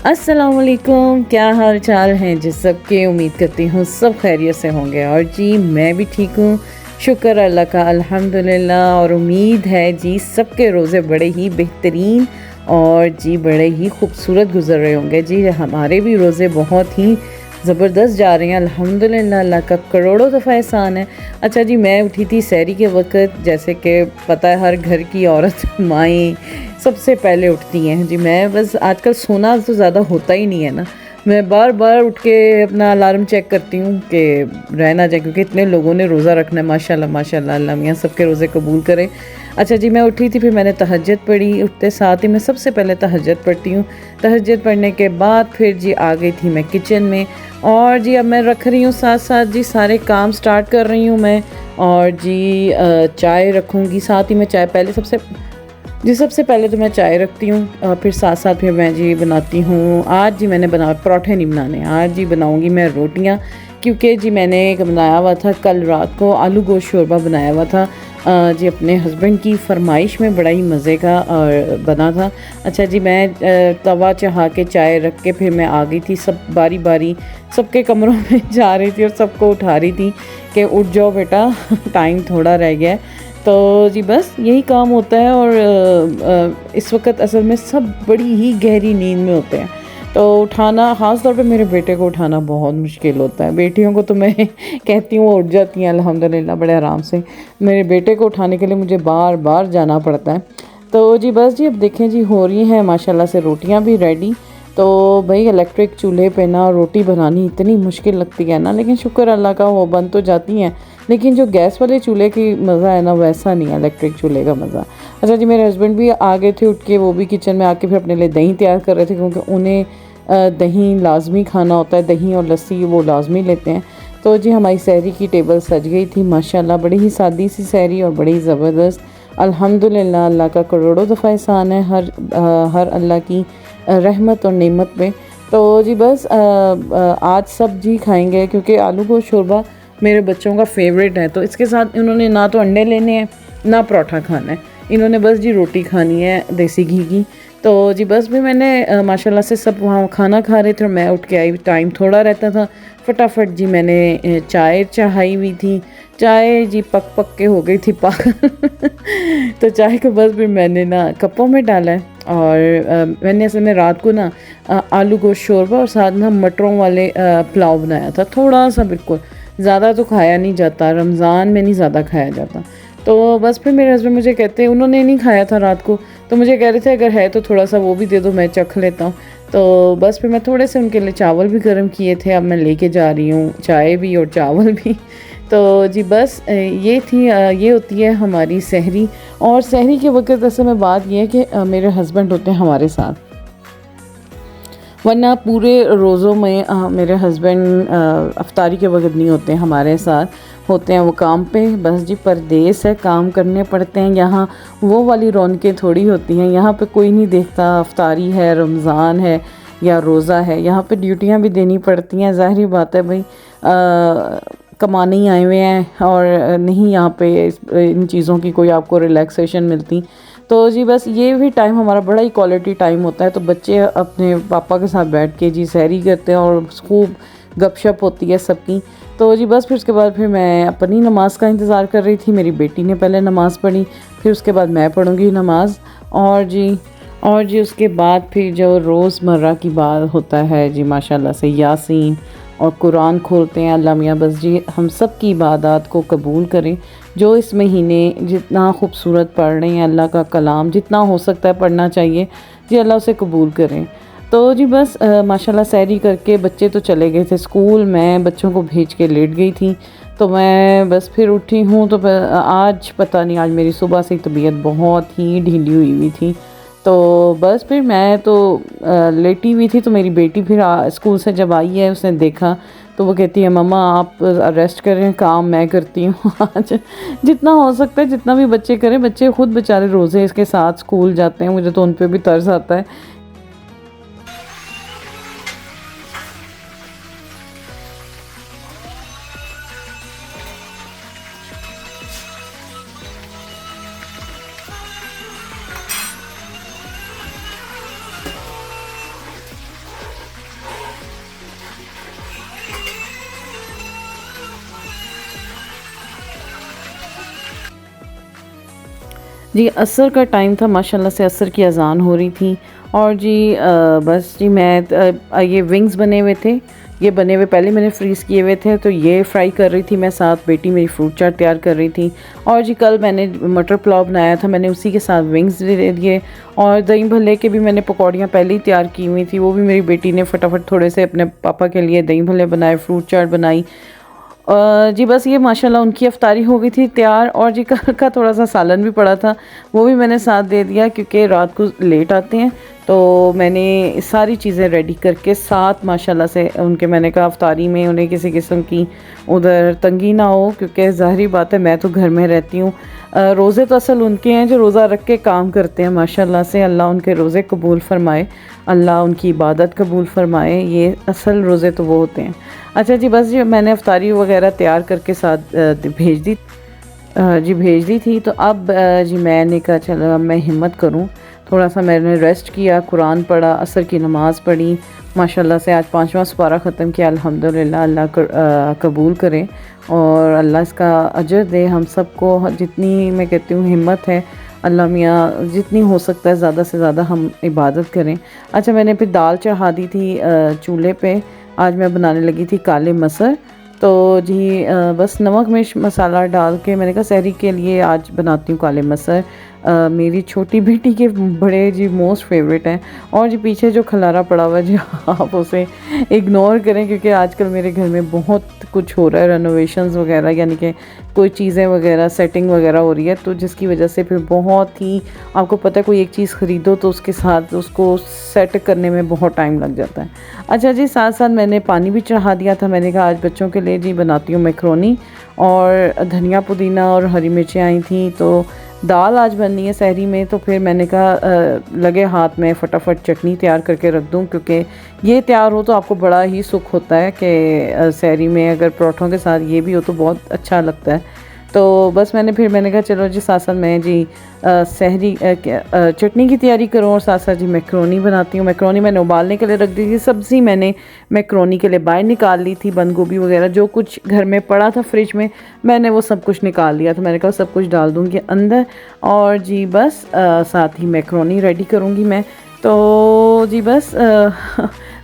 अस्सलाम वालेकुम, क्या हाल चाल हैं जी सबके। उम्मीद करती हूँ सब खैरियत से होंगे। और जी मैं भी ठीक हूँ, शुक्र अल्लाह का, अल्हम्दुलिल्लाह। और उम्मीद है जी सबके रोज़े बड़े ही बेहतरीन और जी बड़े ही खूबसूरत गुजर रहे होंगे। जी हमारे भी रोज़े बहुत ही ज़बरदस्त जा रहे हैं अल्हम्दुलिल्लाह, अल्लाह का करोड़ों दफ़ा एहसान है। अच्छा जी, मैं उठी थी सहरी के वक़्त, जैसे कि पता है हर घर की औरत माएँ सबसे पहले उठती हैं। जी मैं बस आजकल सोना तो ज़्यादा होता ही नहीं है ना, मैं बार बार उठ के अपना अलार्म चेक करती हूँ कि रह ना जाए, क्योंकि इतने लोगों ने रोज़ा रखना है माशाल्लाह माशाल्लाह, अल्लाह मियाँ सबके रोज़े कबूल करे। अच्छा जी, मैं उठी थी, फिर मैंने तहज्जुद पढ़ी। उठते साथ ही मैं सबसे पहले तहज्जुद पढ़ती हूँ। तहज्जुद पढ़ने के बाद फिर जी आ गई थी मैं किचन में, और जी अब मैं रख रही हूँ साथ साथ जी सारे काम स्टार्ट कर रही हूँ मैं। और जी चाय रखूँगी साथ ही मैं, चाय पहले सबसे पहले तो मैं चाय रखती हूँ, फिर साथ साथ फिर मैं जी बनाती हूँ। आज जी मैंने बना पराठे नहीं बनाने, आज जी बनाऊँगी मैं रोटियाँ, क्योंकि जी मैंने एक बनाया हुआ था कल रात को, आलू गोश्त शोरबा बनाया हुआ था जी अपने हस्बैंड की फरमाइश में, बड़ा ही मज़े का और बना था। अच्छा जी, मैं तवा चढ़ा के चाय रख के फिर मैं आ गई थी, सब बारी बारी सबके कमरों में जा रही थी और सबको उठा रही थी कि उठ जाओ बेटा टाइम थोड़ा रह गया है। तो जी बस यही काम होता है। और इस वक्त असल में सब बड़ी ही गहरी नींद में होते हैं, तो उठाना, ख़ास तौर पे मेरे बेटे को उठाना बहुत मुश्किल होता है। बेटियों को तो मैं कहती हूँ वो उठ जाती हैं अल्हम्दुलिल्लाह बड़े आराम से, मेरे बेटे को उठाने के लिए मुझे बार बार जाना पड़ता है। तो जी बस जी, अब देखें जी हो रही हैं माशाल्लाह से रोटियाँ भी रेडी। तो भाई इलेक्ट्रिक चूल्हे पे ना रोटी बनानी इतनी मुश्किल लगती है ना, लेकिन शुक्र अल्लाह का वो बन तो जाती हैं। लेकिन जो गैस वाले चूल्हे की मज़ा है ना, वैसा नहीं है इलेक्ट्रिक चूल्हे का मज़ा। अच्छा जी, मेरे हस्बैंड भी आ गए थे उठ के, वो भी किचन में आके फिर अपने लिए दही तैयार कर रहे थे, क्योंकि उन्हें दही लाजमी खाना होता है, दही और लस्सी वो लाजमी लेते हैं। तो जी हमारी सहरी की टेबल सज गई थी माशाल्लाह, बड़ी ही सादी सी सहरी और बड़ी ज़बरदस्त। अल्हम्दुलिल्लाह, अल्लाह का करोड़ों दफ़ा एहसान है हर अल्लाह की रहमत और नेमत पे। तो जी बस आज सब जी खाएंगे, क्योंकि आलू गोश्त शोरबा मेरे बच्चों का फेवरेट है। तो इसके साथ इन्होंने ना तो अंडे लेने हैं ना पराठा खाना है, इन्होंने बस जी रोटी खानी है देसी घी की। तो जी बस भी मैंने माशाल्लाह से सब वहाँ खाना खा रहे थे और मैं उठ के आई, टाइम थोड़ा रहता था, फटाफट जी मैंने चाय चढ़ाई हुई थी। चाय जी पक पक के हो गई थी पागल तो चाय को बस फिर मैंने ना कपों में डाला है। और मैंने असल में रात को ना आलू गोश्त शोरबा और साथ ना मटरों वाले पुलाव बनाया था, थोड़ा सा, बिल्कुल ज़्यादा तो खाया नहीं जाता, रमज़ान में नहीं ज़्यादा खाया जाता। तो बस फिर मेरे हस्बैंड मुझे कहते हैं, उन्होंने नहीं खाया था रात को, तो मुझे कह रहे थे अगर है तो थोड़ा सा वो भी दे दो, मैं चख लेता हूँ। तो बस फिर मैं थोड़े से उनके लिए चावल भी गर्म किए थे, अब मैं लेके जा रही हूँ चाय भी और चावल भी तो जी बस ये होती है हमारी सहरी। और सहरी के वक्त असल में बात ये है कि मेरे हस्बैंड होते हैं हमारे साथ, वरना पूरे रोज़ों में मेरे हस्बैंड अफ्तारी के वक्त नहीं होते हमारे साथ, होते हैं वो काम पे। बस जी परदेस है, काम करने पड़ते हैं। यहाँ वो वाली रौनकें थोड़ी होती हैं, यहाँ पे कोई नहीं देखता अफ्तारी है, रमज़ान है या रोज़ा है, यहाँ पे ड्यूटियाँ भी देनी पड़ती हैं। ज़ाहिर बात है भाई, कमाने ही आए हुए हैं और नहीं यहाँ पे इन चीज़ों की कोई आपको रिलैक्सेशन मिलती। तो जी बस ये भी टाइम हमारा बड़ा ही क्वालिटी टाइम होता है। तो बच्चे अपने पापा के साथ बैठ के जी सहरी करते हैं और खूब गपशप होती है सबकी। तो जी बस फिर उसके बाद फिर मैं अपनी नमाज़ का इंतज़ार कर रही थी। मेरी बेटी ने पहले नमाज़ पढ़ी, फिर उसके बाद मैं पढ़ूँगी नमाज़। और जी उसके बाद फिर जो रोज़मर्रा की बात होता है जी माशाल्लाह से यासीन और कुरान खोलते हैं। अल्लाह मियाँ बस जी हम सब की इबादत को कबूल करें। जो इस महीने जितना खूबसूरत पढ़ रहे हैं, अल्लाह का कलाम जितना हो सकता है पढ़ना चाहिए जी, अल्लाह उसे कबूल करें। तो जी बस माशाल्लाह सहरी करके बच्चे तो चले गए थे स्कूल, मैं बच्चों को भेज के लेट गई थी। तो मैं बस फिर उठी हूँ, तो आज पता नहीं, आज मेरी सुबह से तबीयत बहुत ही ढीली हुई हुई थी। तो बस फिर मैं तो लेटी हुई थी। तो मेरी बेटी फिर स्कूल से जब आई है, उसने देखा तो वो कहती है मम्मा आप रेस्ट करें, काम मैं करती हूँ आज जितना हो सकता है, जितना भी बच्चे करें, बच्चे खुद बेचारे रोज़े इसके साथ स्कूल जाते हैं, मुझे तो उन पर भी तरस आता है। जी असर का टाइम था, माशाल्लाह से असर की अज़ान हो रही थी। और जी बस जी मैं ये विंग्स बने हुए थे, ये बने हुए पहले मैंने फ्रीज़ किए हुए थे, तो ये फ्राई कर रही थी मैं, साथ बेटी मेरी फ्रूट चाट तैयार कर रही थी। और जी कल मैंने मटर पुलाव बनाया था, मैंने उसी के साथ विंग्स दे दिए। और दही भल्ले के भी मैंने पकौड़ियाँ पहले ही तैयार की हुई थी, वो भी मेरी बेटी ने फटाफट थोड़े से अपने पापा के लिए दही भल्ले बनाए, फ्रूट चाट बनाई। जी बस ये माशाल्लाह उनकी अफ्तारी हो गई थी तैयार। और जी कल का थोड़ा सा सालन भी पड़ा था, वो भी मैंने साथ दे दिया क्योंकि रात को लेट आते हैं, तो मैंने सारी चीज़ें रेडी करके साथ माशाल्लाह से उनके, मैंने कहा अफ्तारी में उन्हें किसी किस्म की उधर तंगी ना हो, क्योंकि ज़ाहिरी बात है मैं तो घर में रहती हूँ। रोज़े तो असल उनके हैं जो रोज़ा रख के काम करते हैं, माशाल्लाह से अल्लाह उनके रोज़े कबूल फ़रमाए, अल्लाह उनकी इबादत कबूल फ़रमाए, ये असल रोज़े तो वो होते हैं। अच्छा जी बस जी मैंने अफ्तारी वगैरह तैयार करके साथ भेज दी, जी भेज दी थी। तो अब जी मैंने कहा चलो अब मैं हिम्मत करूं, थोड़ा सा मैंने रेस्ट किया, कुरान पढ़ा, असर की नमाज़ पढ़ी, माशाल्लाह से आज 5वां सुपारा ख़त्म किया। अल्हम्दुलिल्लाह, अल्लाह कबूल करे और अल्लाह इसका अजर दे हम सबको। जितनी मैं कहती हूँ हिम्मत है, अल्लाह मियाँ जितनी हो सकता है ज़्यादा से ज़्यादा हम इबादत करें। अच्छा मैंने फिर दाल चढ़ा दी थी चूल्हे पे, आज मैं बनाने लगी थी काले मसर। तो जी बस नमक मिर्च मसाला डाल के मैंने कहा सहरी के लिए आज बनाती हूँ काले मसर। मेरी छोटी बेटी के बड़े जी मोस्ट फेवरेट हैं। और जी पीछे जो खलारा पड़ा हुआ है जी आप उसे इग्नोर करें, क्योंकि आजकल मेरे घर में बहुत कुछ हो रहा है, रेनोवेशंस वगैरह, यानी कि कोई चीज़ें वगैरह सेटिंग वगैरह हो रही है, तो जिसकी वजह से फिर बहुत ही, आपको पता है कोई एक चीज़ ख़रीदो तो उसके साथ उसको सेट करने में बहुत टाइम लग जाता है। अच्छा जी साथ साथ मैंने पानी भी चढ़ा दिया था, मैंने कहा आज बच्चों के लिए जी बनाती हूँ मैक्रोनी, और धनिया पुदीना और हरी मिर्चें आई थी, तो दाल आज बननी है सहरी में। तो फिर मैंने कहा लगे हाथ में फटाफट चटनी तैयार करके रख दूं, क्योंकि ये तैयार हो तो आपको बड़ा ही सुख होता है कि सहरी में अगर परोठों के साथ ये भी हो तो बहुत अच्छा लगता है। तो बस मैंने कहा चलो जी साथ साथ मैं जी सहरी चटनी की तैयारी करूँ और साथ साथ जी मैक्रोनी बनाती हूँ। मैक्रोनी मैंने उबालने के लिए रख दी थी, सब्ज़ी मैंने मैक्रोनी के लिए बाहर निकाल ली थी, बंद गोभी वगैरह जो कुछ घर में पड़ा था फ्रिज में मैंने वो सब कुछ निकाल लिया था। मैंने कहा सब कुछ डाल दूँगी अंदर और जी बस साथ ही मैक्रोनी रेडी करूँगी मैं। तो जी बस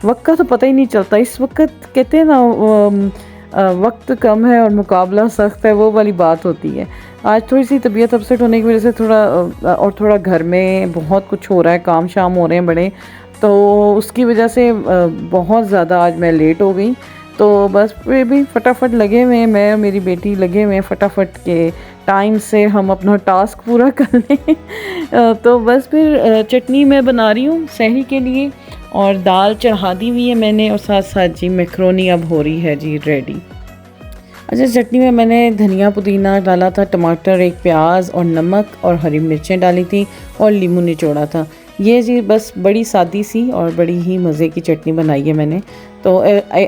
वक्त का तो पता ही नहीं चलता, इस वक्त कहते हैं ना वक्त कम है और मुकाबला सख्त है, वो वाली बात होती है। आज थोड़ी सी तबीयत अपसेट होने की वजह से थोड़ा घर में बहुत कुछ हो रहा है, काम शाम हो रहे हैं बड़े, तो उसकी वजह से बहुत ज़्यादा आज मैं लेट हो गई। तो बस फिर भी फटाफट लगे हुए हैं, मैं और मेरी बेटी लगे हुए हैं फटाफट के टाइम से हम अपना टास्क पूरा कर लें। तो बस फिर चटनी मैं बना रही हूँ सहरी के लिए और दाल चढ़ा दी हुई है मैंने, और साथ साथ जी मैक्रोनी अब हो रही है जी रेडी। अच्छा चटनी में मैंने धनिया पुदीना डाला था, टमाटर, एक प्याज और नमक और हरी मिर्चें डाली थी और नींबू निचोड़ा था। ये जी बस बड़ी सादी सी और बड़ी ही मज़े की चटनी बनाई है मैंने। तो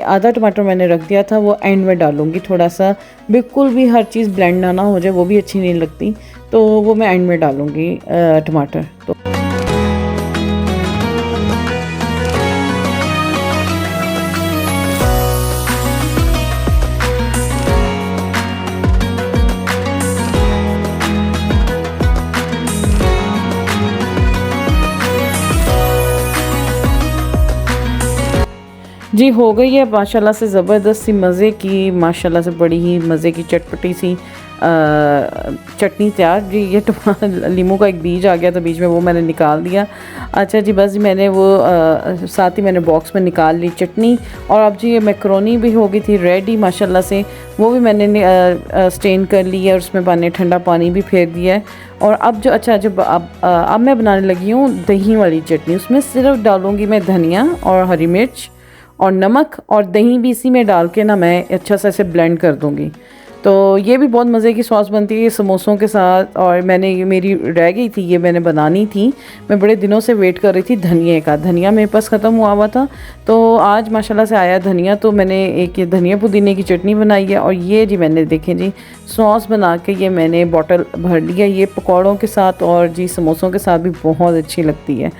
आधा टमाटर मैंने रख दिया था, वो एंड में डालूँगी थोड़ा सा, बिल्कुल भी हर चीज़ ब्लेंड ना हो जाए, वो भी अच्छी नहीं लगती, तो वो मैं एंड में डालूँगी टमाटर। तो जी हो गई है माशाल्लाह से ज़बरदस्त सी मज़े की, माशाल्लाह से बड़ी ही मज़े की चटपटी सी चटनी तैयार। जी ये नींबू का एक बीज आ गया था बीच में, वो मैंने निकाल दिया। अच्छा जी बस मैंने वो साथ ही मैंने बॉक्स में निकाल ली चटनी। और अब जी ये मैक्रोनी भी हो गई थी रेडी माशाल्लाह से, वो भी मैंने स्टेन कर ली है और उसमें पानी ठंडा पानी भी फेर दिया है। और अब जो जब अब मैं बनाने लगी हूँ दही वाली चटनी, उसमें सिर्फ डालूँगी मैं धनिया और हरी मिर्च और नमक और दही भी इसी में डाल के ना मैं अच्छा सा इसे ब्लेंड कर दूँगी। तो ये भी बहुत मज़े की सॉस बनती है समोसों के साथ। और मेरी रह गई थी, ये मैंने बनानी थी, मैं बड़े दिनों से वेट कर रही थी धनिया का, धनिया मेरे पास ख़त्म हुआ था, तो आज माशाल्लाह से आया धनिया, तो मैंने एक ये धनिया पुदीने की चटनी बनाई है। और ये जी मैंने देखें जी सॉस बना के ये मैंने बॉटल भर लिया, ये पकौड़ों के साथ और जी समोसों के साथ भी बहुत अच्छी लगती है।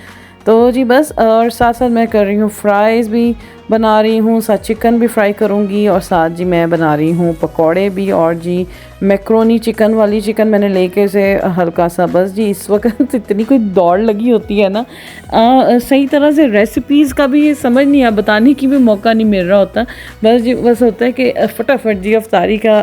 तो जी बस और साथ साथ मैं कर रही हूँ फ्राइज़ भी, बना रही हूँ, साथ चिकन भी फ्राई करूँगी और साथ जी मैं बना रही हूँ पकौड़े भी। और जी मैक्रोनी चिकन वाली चिकन मैंने लेके से हल्का सा, बस जी इस वक्त इतनी कोई दौड़ लगी होती है ना, सही तरह से रेसिपीज़ का भी समझ नहीं आ, बताने की भी मौका नहीं मिल रहा होता। बस जी बस होता है कि फटाफट जी अफ्तारी का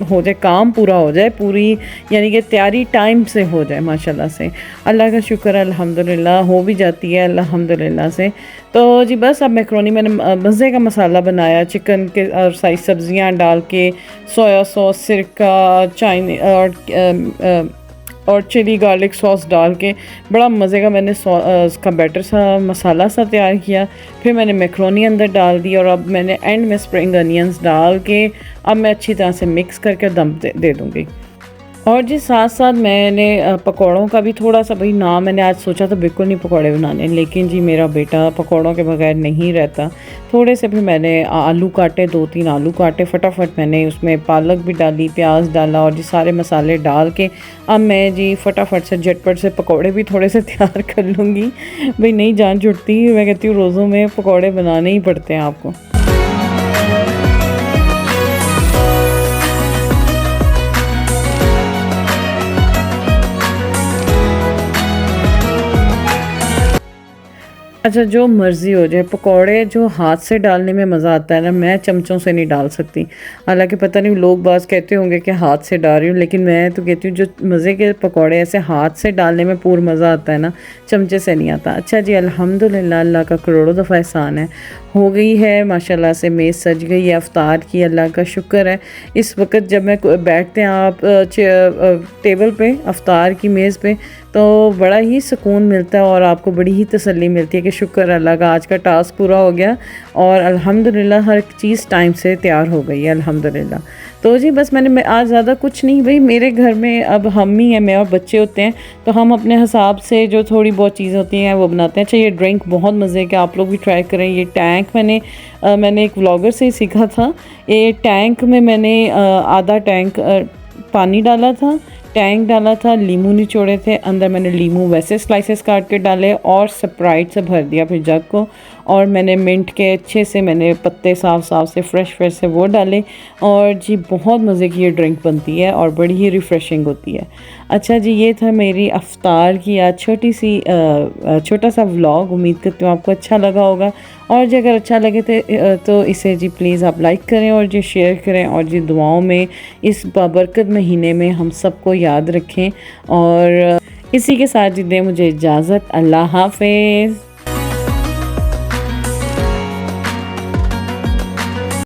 हो जाए, काम पूरा हो जाए, पूरी यानी कि तैयारी टाइम से हो जाए। माशाल्लाह से अल्लाह का शुक्र है, अल्हम्दुलिल्लाह हो भी जाती है अल्हम्दुलिल्लाह से। तो जी बस अब मैक्रोनी मैंने मज़े का मसाला बनाया चिकन के और सारी सब्ज़ियाँ डाल के, सोया सॉस, सिरका, चाइनी और चिली गार्लिक सॉस डाल के बड़ा मज़े का मैंने उसका बैटर सा मसाला सा तैयार किया। फिर मैंने मैक्रोनी अंदर डाल दी और अब मैंने एंड में स्प्रिंग अनियंस डाल के अब मैं अच्छी तरह से मिक्स करके दम दे दूँगी। और जी साथ साथ मैंने पकौड़ों का भी थोड़ा सा, भाई ना मैंने आज सोचा तो बिल्कुल नहीं पकौड़े बनाने, लेकिन जी मेरा बेटा पकौड़ों के बगैर नहीं रहता। थोड़े से भी मैंने आलू काटे, 2-3 आलू काटे, फटाफट मैंने उसमें पालक भी डाली, प्याज डाला और जी सारे मसाले डाल के अब मैं जी फटाफट से झटपट से पकौड़े भी थोड़े से तैयार कर लूँगी। भाई नहीं जान छुटती, मैं कहती हूँ रोज़ों में पकौड़े बनाने ही पड़ते हैं आपको। अच्छा जो मर्ज़ी हो जाए, पकौड़े जो हाथ से डालने में मज़ा आता है ना, मैं चमचों से नहीं डाल सकती। हालांकि पता नहीं लोग बाज़ कहते होंगे कि हाथ से डाल रही हूँ, लेकिन मैं तो कहती हूँ जो मज़े के पकौड़े ऐसे हाथ से डालने में पूरा मज़ा आता है ना, चमचे से नहीं आता। अच्छा जी अल्हम्दुलिल्लाह, अल्लाह का करोड़ों दफ़ा एहसान है, हो गई है माशाल्लाह से मेज़ सज गई है अफ्तार की, अल्लाह का शुक्र है। इस वक्त जब मैं बैठते हैं आप टेबल पे अफ्तार की मेज़ पे, तो बड़ा ही सुकून मिलता है और आपको बड़ी ही तसल्ली मिलती है कि शुक्र अल्लाह का आज का टास्क पूरा हो गया और अल्हम्दुलिल्लाह हर चीज़ टाइम से तैयार हो गई है अल्हम्दुलिल्लाह। तो जी बस मैं आज ज़्यादा कुछ नहीं, भाई मेरे घर में अब हम ही हैं, मैं और बच्चे होते हैं, तो हम अपने हिसाब से जो थोड़ी बहुत चीज़ें होती हैं वो बनाते हैं। अच्छा ये ड्रिंक बहुत मज़े के, आप लोग भी ट्राई करें। ये टैंक मैंने एक व्लॉगर से ही सीखा था। ये टैंक में मैंने आधा टैंक पानी डाला था, टैंक डाला था, लीमू निचोड़े थे, अंदर मैंने लीमू वैसे स्लाइसेस काट के डाले और स्प्राइट से भर दिया फिर जग को, और मैंने मिंट के अच्छे से मैंने पत्ते साफ से फ्रेश से वो डाले और जी बहुत मज़े की ये ड्रिंक बनती है और बड़ी ही रिफ़्रेशिंग होती है। अच्छा जी ये था मेरी अफ्तार की आज छोटा सा व्लॉग, उम्मीद करती हूँ आपको अच्छा लगा होगा। और जी अगर अच्छा लगे तो इसे जी प्लीज़ आप लाइक करें और जी शेयर करें और जी दुआओं में इस बाबरकत महीने में हम सबको याद रखें। और इसी के साथ जी दें मुझे इजाज़त, अल्लाह हाफ़िज़।